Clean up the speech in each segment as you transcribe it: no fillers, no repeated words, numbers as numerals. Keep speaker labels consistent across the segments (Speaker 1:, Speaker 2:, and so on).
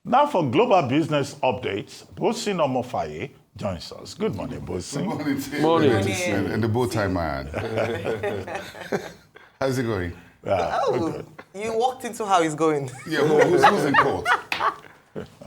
Speaker 1: Now for global business updates, Bosin Omofaye joins us. Good morning, Bosin.
Speaker 2: Good morning, Tim.
Speaker 3: Morning.
Speaker 2: And the bow tie man. How's it going?
Speaker 4: You walked into how it's going.
Speaker 2: Yeah, who's in court?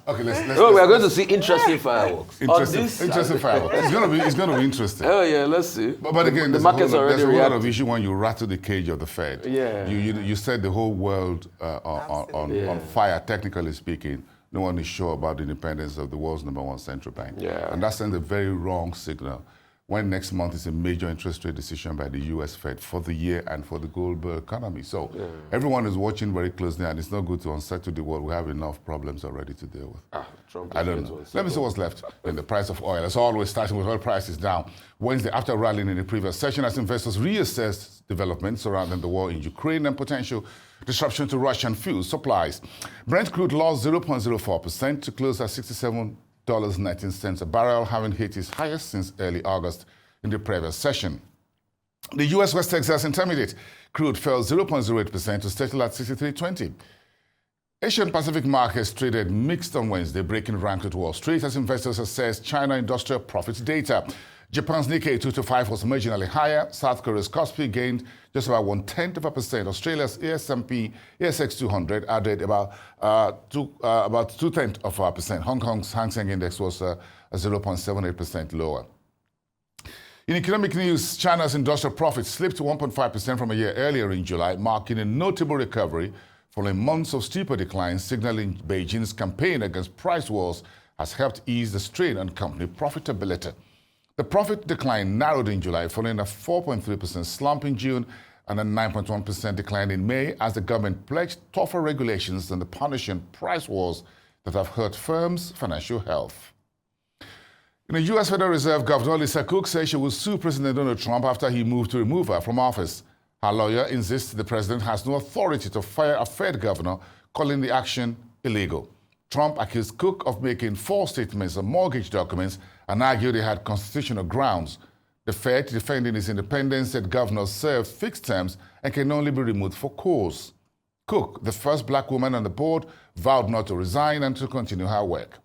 Speaker 2: Okay, let's
Speaker 3: Oh, we are going to see interesting fireworks.
Speaker 2: interesting fireworks. It's gonna be interesting.
Speaker 3: Oh yeah, let's see.
Speaker 2: But again,
Speaker 3: the
Speaker 2: there's
Speaker 3: market's already
Speaker 2: a whole lot of
Speaker 3: reacting.
Speaker 2: issue when you rattle the cage of the Fed.
Speaker 3: Yeah.
Speaker 2: You set the whole world on fire, technically speaking. No one is sure about the independence of the world's #1 central bank.
Speaker 3: Yeah.
Speaker 2: And that sends a very wrong signal when next month is a major interest rate decision by the US Fed for the year and for the global economy. So everyone is watching very closely, and it's not good to unsettle the world. We have enough problems already to deal with.
Speaker 3: Trump
Speaker 2: I don't know. Let me see what's left in the price of oil. As always, starting with oil prices down Wednesday after rallying in the previous session as investors reassessed developments surrounding the war in Ukraine and potential disruption to Russian fuel supplies. Brent crude lost 0.04% to close at $67.19 a barrel, having hit its highest since early August in the previous session. The U.S. West Texas Intermediate crude fell 0.08% to settle at $63.20. Asian Pacific markets traded mixed on Wednesday, breaking rank at Wall Street as investors assessed China industrial profits data. Japan's Nikkei 225 was marginally higher. South Korea's Kospi gained just about 0.1%. Australia's ASX 200 added about 0.2%. Hong Kong's Hang Seng Index was 0.78% lower. In economic news, China's industrial profits slipped 1.5% from a year earlier in July, marking a notable recovery following months of steeper declines, signaling Beijing's campaign against price wars has helped ease the strain on company profitability. The profit decline narrowed in July, following a 4.3% slump in June and a 9.1% decline in May, as the government pledged tougher regulations and the punishing price wars that have hurt firms' financial health. In the U.S. Federal Reserve, Governor Lisa Cook says she will sue President Donald Trump after he moved to remove her from office. Her lawyer insists the president has no authority to fire a Fed governor, calling the action illegal. Trump accused Cook of making false statements on mortgage documents and argued he had constitutional grounds. The Fed, defending its independence, said governors serve fixed terms and can only be removed for cause. Cook, the first black woman on the board, vowed not to resign and to continue her work.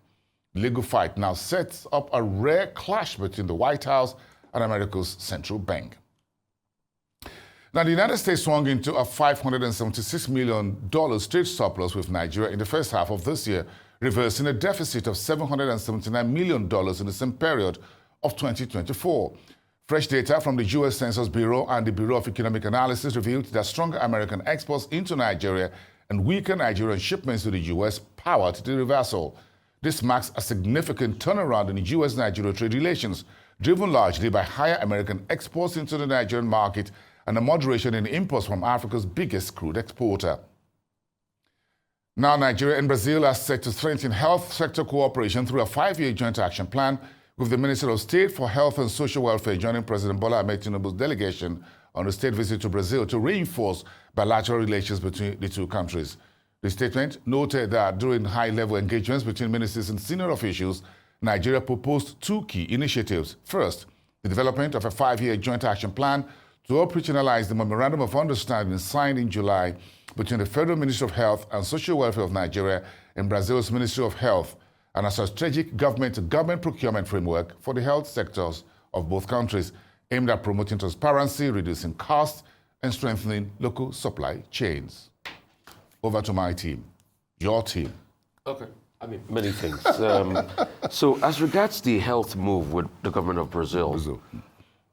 Speaker 2: The legal fight now sets up a rare clash between the White House and America's central bank. Now, the United States swung into a $576 million trade surplus with Nigeria in the first half of this year, reversing a deficit of $779 million in the same period of 2024. Fresh data from the U.S. Census Bureau and the Bureau of Economic Analysis revealed that stronger American exports into Nigeria and weaker Nigerian shipments to the U.S. powered the reversal. This marks a significant turnaround in U.S.-Nigeria trade relations, driven largely by higher American exports into the Nigerian market and a moderation in imports from Africa's biggest crude exporter. Now, Nigeria and Brazil are set to strengthen health sector cooperation through a 5-year joint action plan, with the Minister of State for Health and Social Welfare joining President Bola Ahmed Tinubu's delegation on a state visit to Brazil to reinforce bilateral relations between the two countries. The statement noted that during high-level engagements between ministers and senior officials, Nigeria proposed 2 key initiatives. First, the development of a 5-year joint action plan to operationalize the Memorandum of Understanding signed in July between the Federal Ministry of Health and Social Welfare of Nigeria and Brazil's Ministry of Health, and a strategic government-to-government procurement framework for the health sectors of both countries, aimed at promoting transparency, reducing costs, and strengthening local supply chains. Over to my team, your team.
Speaker 3: Okay. I mean, many things. So as regards the health move with the government of Brazil.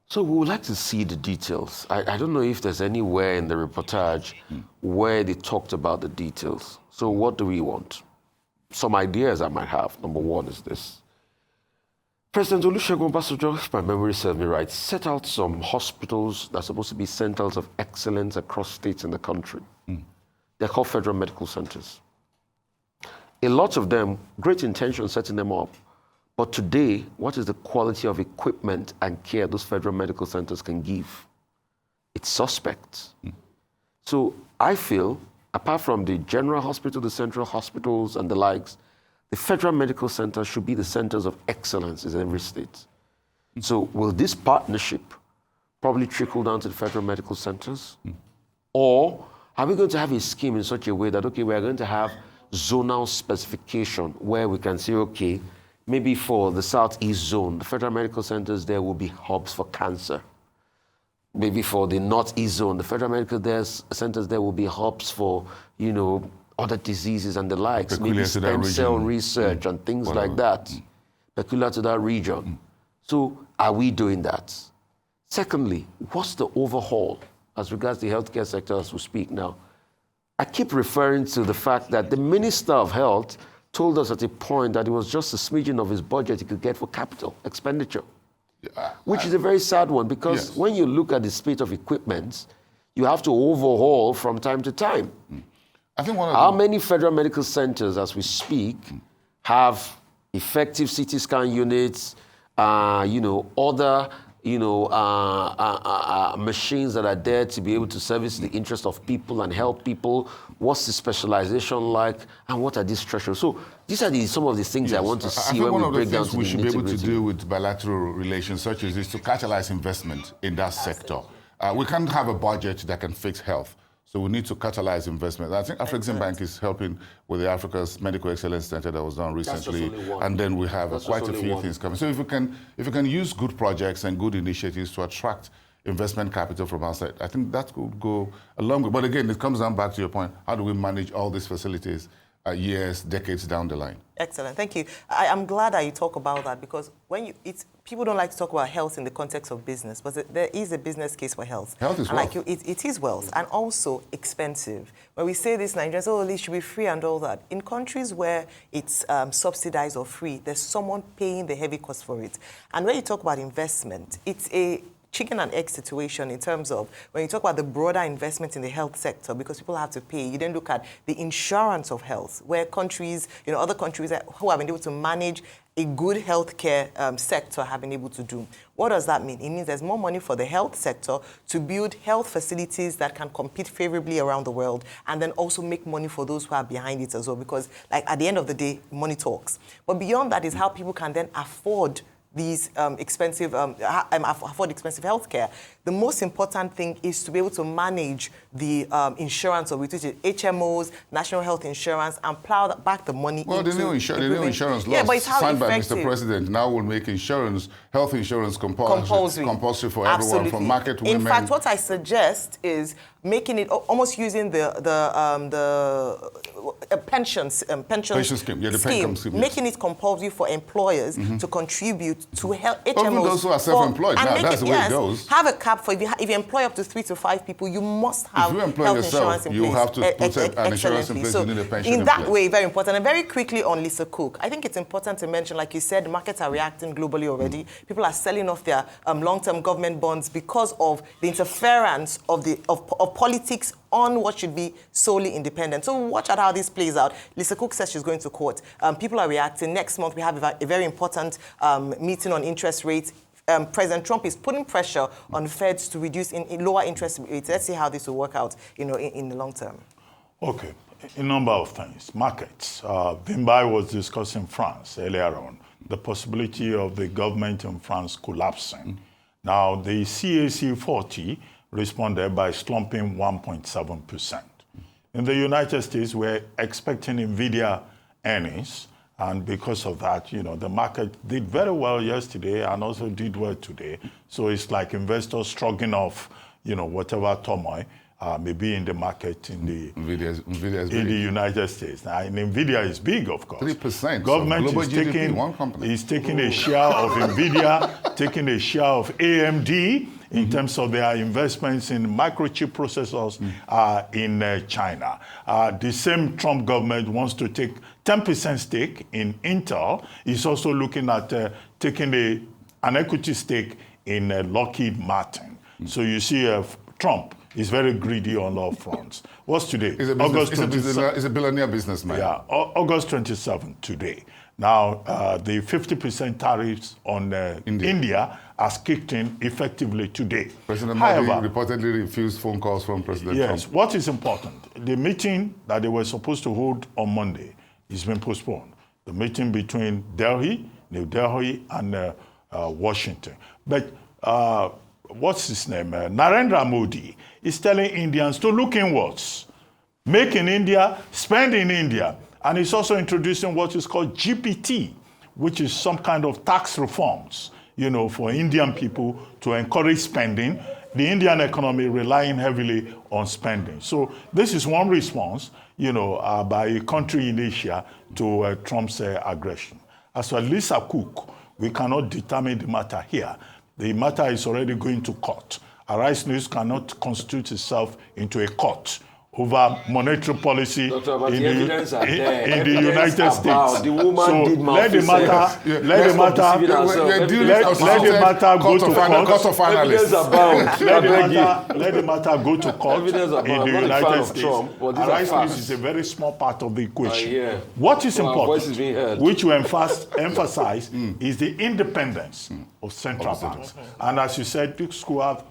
Speaker 3: So we would like to see the details. I don't know if there's anywhere in the reportage where they talked about the details. So what do we want? Some ideas I might have. Number one is this. President Olusegun Obasanjo, if my memory serves me right, set out some hospitals that are supposed to be centers of excellence across states in the country. They're called federal medical centers. A lot of them, great intention setting them up. But today, what is the quality of equipment and care those federal medical centers can give? It's suspect. So I feel, apart from the general hospital, the central hospitals and the likes, the federal medical centers should be the centers of excellence in every state. So will this partnership probably trickle down to the federal medical centers? Or are we going to have a scheme in such a way that, okay, we are going to have zonal specification where we can say, okay, maybe for the Southeast zone, the federal medical centers there will be hubs for cancer. Maybe for the Northeast zone, the federal medical centers there will be hubs for, other diseases and the likes.
Speaker 2: Peculiar
Speaker 3: maybe
Speaker 2: to that
Speaker 3: stem cell
Speaker 2: region.
Speaker 3: research and things like that. Peculiar to that region. So are we doing that? Secondly, what's the overhaul as regards the healthcare sector as we speak now? I keep referring to the fact that the Minister of Health told us at a point that it was just a smidgen of his budget he could get for capital expenditure, which is a very sad one because
Speaker 2: Yes.
Speaker 3: when you look at the state of equipment, you have to overhaul from time to time.
Speaker 2: I think one of
Speaker 3: How many federal medical centers as we speak have effective CT scan units, other machines that are there to be able to service the interest of people and help people? What's the specialization like? And what are these thresholds? So these are some of the things I want to see
Speaker 2: think
Speaker 3: when
Speaker 2: one
Speaker 3: we
Speaker 2: of the
Speaker 3: break down
Speaker 2: things
Speaker 3: to
Speaker 2: we
Speaker 3: the
Speaker 2: should be able to
Speaker 3: nitty-gritty.
Speaker 2: do with bilateral relations such as this to catalyze investment in that sector. We can't have a budget that can fix health. So we need to catalyze investment. I think Afrexim Bank is helping with the Africa's Medical Excellence Center that was done recently.
Speaker 3: only one.
Speaker 2: And then we have
Speaker 3: That's
Speaker 2: quite
Speaker 3: just
Speaker 2: a
Speaker 3: only
Speaker 2: few
Speaker 3: one.
Speaker 2: things coming. So if we can use good projects and good initiatives to attract investment capital from outside, I think that could go a long way. But again, it comes down back to your point. How do we manage all these facilities years, decades down the line?
Speaker 4: Excellent, thank you. I'm glad that you talk about that because people don't like to talk about health in the context of business, but there is a business case for health.
Speaker 2: Health is
Speaker 4: and
Speaker 2: wealth.
Speaker 4: It is wealth and also expensive. When we say this, Nigerians, it should be free and all that. In countries where it's subsidized or free, there's someone paying the heavy cost for it. And when you talk about investment, it's a chicken and egg situation in terms of when you talk about the broader investment in the health sector, because people have to pay, you then look at the insurance of health, where countries, other countries who have been able to manage a good healthcare sector have been able to do. What does that mean? It means there's more money for the health sector to build health facilities that can compete favorably around the world and then also make money for those who are behind it as well, because at the end of the day, money talks. But beyond that is how people can then afford these afford expensive healthcare. The most important thing is to be able to manage the insurance of it, which is HMOs, National Health Insurance, and plow back the money
Speaker 2: Well,
Speaker 4: into
Speaker 2: the new insurance law
Speaker 4: but it's how
Speaker 2: signed by
Speaker 4: effective.
Speaker 2: Mr. President now will make health insurance compulsory for everyone, from market women.
Speaker 4: In fact, what I suggest is making it almost using the pension scheme,
Speaker 2: the pension scheme, yes.
Speaker 4: making it compulsory for employers to contribute to HMOs.
Speaker 2: Even those who are self-employed, that's the way it goes.
Speaker 4: Have a cap for if you employ up to 3 to 5 people, you must have
Speaker 2: If you employ
Speaker 4: health
Speaker 2: yourself,
Speaker 4: insurance in
Speaker 2: you
Speaker 4: place.
Speaker 2: have to put an insurance in place,
Speaker 4: So
Speaker 2: you need a pension
Speaker 4: in
Speaker 2: in
Speaker 4: that
Speaker 2: place.
Speaker 4: way, very important. And very quickly on Lisa Cook, I think it's important to mention, like you said, the markets are reacting globally already. People are selling off their long-term government bonds because of the interference of politics on what should be solely independent. So watch out how this plays out. Lisa Cook says she's going to court. People are reacting. Next month, we have a very important meeting on interest rates. President Trump is putting pressure on Feds to reduce in lower interest rates. Let's see how this will work out, in the long term.
Speaker 1: Okay, a number of things. Markets. Vimbai was discussing France earlier on, the possibility of the government in France collapsing. Now, the CAC 40 responded by slumping 1.7%. In the United States, we're expecting NVIDIA earnings, and because of that, the market did very well yesterday and also did well today. So it's like investors shrugging off, whatever turmoil may be in the market in the United States. Now, and NVIDIA is big, of course.
Speaker 2: 3%
Speaker 1: Government
Speaker 2: of global
Speaker 1: is
Speaker 2: GDP,
Speaker 1: taking,
Speaker 2: one company.
Speaker 1: is taking a share of NVIDIA, taking a share of AMD in terms of their investments in microchip processors in China. The same Trump government wants to take 10% stake in Intel. It's also looking at taking an equity stake in Lockheed Martin. So you see Trump is very greedy on all fronts. What's today?
Speaker 2: He's a billionaire businessman.
Speaker 1: Yeah, August 27th, today. Now, the 50% tariffs on India has kicked in effectively today.
Speaker 2: President Modi reportedly refused phone calls from President Trump.
Speaker 1: Yes, what is important, the meeting that they were supposed to hold on Monday has been postponed. The meeting between New Delhi and Washington. But what's his name? Narendra Modi is telling Indians to look inwards, make in India, spend in India. And he's also introducing what is called GPT, which is some kind of tax reforms, for Indian people to encourage spending. The Indian economy relying heavily on spending. So this is one response, by a country in Asia to Trump's aggression. As for Lisa Cook, we cannot determine the matter here. The matter is already going to court. Arise News cannot constitute itself into a court over monetary policy in the United States.
Speaker 3: The woman
Speaker 1: so
Speaker 3: did
Speaker 1: let the matter, let the matter go to court. Let the matter go to court in the United States. Arise News is a very small part of the equation. What is important, which we emphasize, is the independence of central banks. And as you said, this could have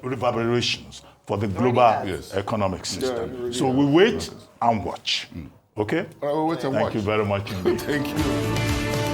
Speaker 1: reverberations for the global economic system. So we wait and watch. Okay?
Speaker 2: We'll wait and watch.
Speaker 1: Thank you very much indeed.
Speaker 2: Thank you.